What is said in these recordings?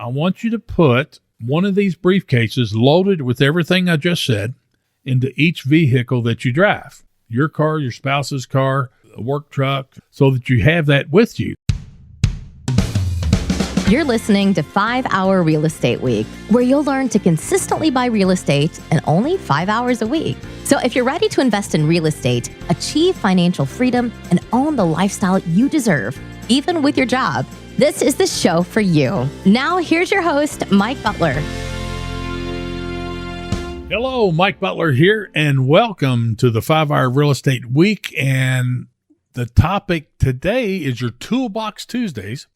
I want you to put one of these briefcases loaded with everything I just said into each vehicle that you drive. Your car, your spouse's car, a work truck, so that you have that with you. You're listening to 5 Hour Real Estate Week, where you'll learn to consistently buy real estate in only 5 hours a week. So if you're ready to invest in real estate, achieve financial freedom, and own the lifestyle you deserve, even with your job, this is the show for you. Now, here's your host, Mike Butler. Hello, Mike Butler here, and welcome to the 5 Hour Real Estate Week. And the topic today is your Toolbox Tuesdays.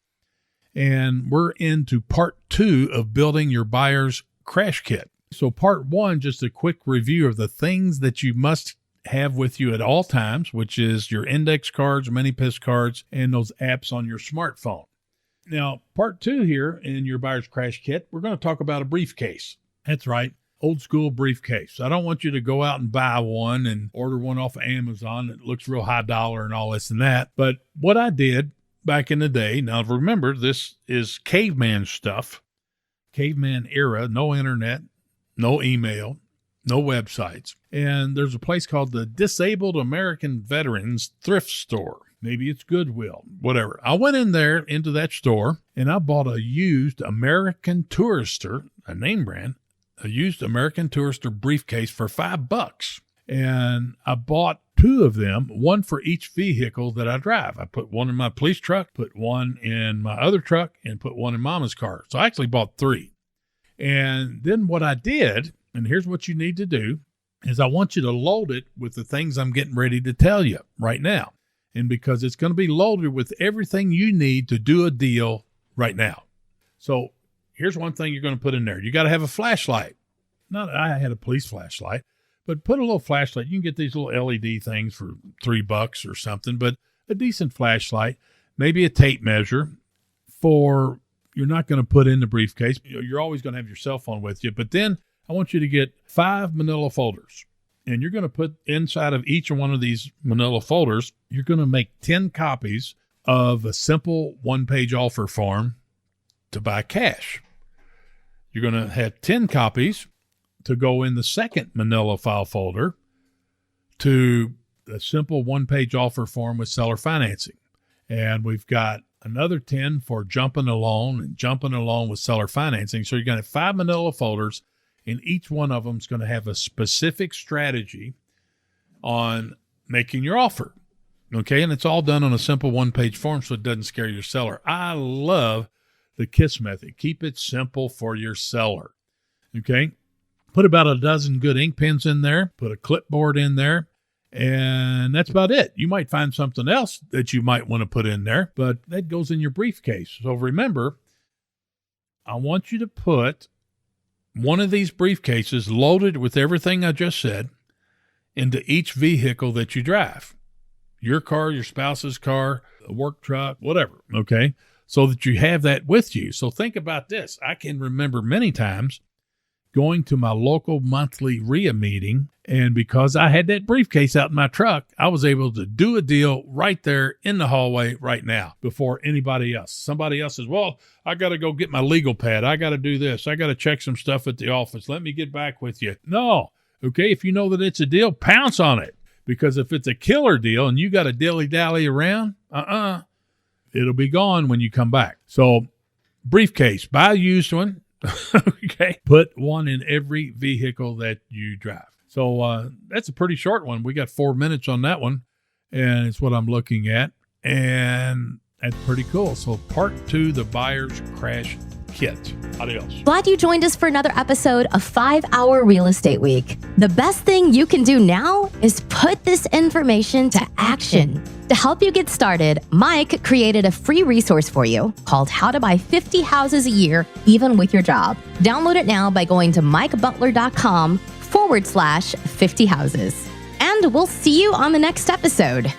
And we're into part 2 of building your buyer's crash kit. So part 1, just a quick review of the things that you must have with you at all times, which is your index cards, mini-PIS cards, and those apps on your smartphone. Now, part 2 here in your buyer's crash kit, we're going to talk about a briefcase. That's right, old school briefcase. I don't want you to go out and buy one and order one off of Amazon that looks real high dollar and all this and that. But what I did back in the day, now remember, this is caveman stuff, caveman era, no internet, no email, no websites. And there's a place called the Disabled American Veterans Thrift Store. Maybe it's Goodwill, whatever. I went in there into that store and I bought a used American Tourister, a name brand, a used American Tourister briefcase for $5. And I bought 2 of them, one for each vehicle that I drive. I put one in my police truck, put one in my other truck, and put one in Mama's car. So I actually bought 3. And then what I did, and here's what you need to do, is I want you to load it with the things I'm getting ready to tell you right now. And because it's going to be loaded with everything you need to do a deal right now. So here's one thing you're going to put in there. You got to have a flashlight. I had a police flashlight. But put a little flashlight. You can get these little LED things for $3 or something, but a decent flashlight, maybe a tape measure for you're not going to put in the briefcase. You're always going to have your cell phone with you. But then I want you to get 5 manila folders, and you're going to put inside of each one of these manila folders, you're going to make 10 copies of a simple one-page offer form to buy cash. You're going to have 10 copies to go in the second manila file folder to a simple one-page offer form with seller financing. And we've got another 10 for jumping a loan and jumping a loan with seller financing. So you're going to have 5 manila folders, and each one of them is going to have a specific strategy on making your offer. Okay, and it's all done on a simple one-page form so it doesn't scare your seller. I love the KISS method. Keep it simple for your seller. Okay? Put about a dozen good ink pens in there, put a clipboard in there, and that's about it. You might find something else that you might want to put in there, but that goes in your briefcase. So remember, I want you to put one of these briefcases loaded with everything I just said into each vehicle that you drive. Your car, your spouse's car, a work truck, whatever, okay? So that you have that with you. So think about this. I can remember many times going to my local monthly RIA meeting, and because I had that briefcase out in my truck, I was able to do a deal right there in the hallway right now before anybody else. Somebody else says, well, I got to go get my legal pad. I got to do this. I got to check some stuff at the office. Let me get back with you. No. Okay, if you know that it's a deal, pounce on it. Because if it's a killer deal and you got to dilly-dally around, it'll be gone when you come back. So briefcase, buy a used one. Okay. Put one in every vehicle that you drive. So that's a pretty short one. We got 4 minutes on that one, and it's what I'm looking at. And that's pretty cool. So part 2, the buyer's crash kit. Adios. Glad you joined us for another episode of 5 Hour Real Estate Week. The best thing you can do now is put this information to action. To help you get started, Mike created a free resource for you called How to Buy 50 Houses a Year, Even with Your Job. Download it now by going to mikebutler.com/50 houses. And we'll see you on the next episode.